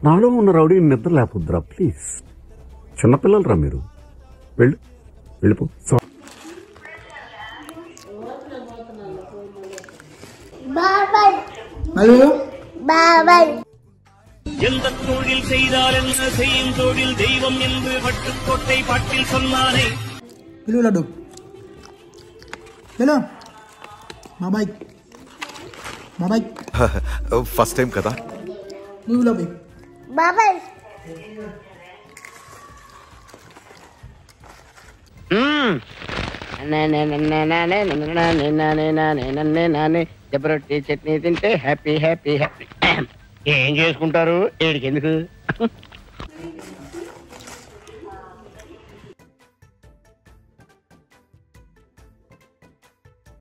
నాలో ఉన్న రౌడీ నిద్ర లేకపోద్దురా ప్లీజ్. చిన్నపిల్లలరా మీరు. వెళ్ళిపో. எந்த தொழில் செய்தால் என்ன செய்யும் தொழில் தெய்வம் என்று பட்டுக்கோட்டை பாட்டில் சொன்னானே. லட்டு హలో బాబాయ్ ఫస్ట్ టైం కదా. నువ్వు లబి బాబాయ్ జబరొట్టి చట్నీ తింటే హ్యాపీ హ్యాపీ హ్యాపీ. ఏం చేసుకుంటారు ఏడికి ఎందుకు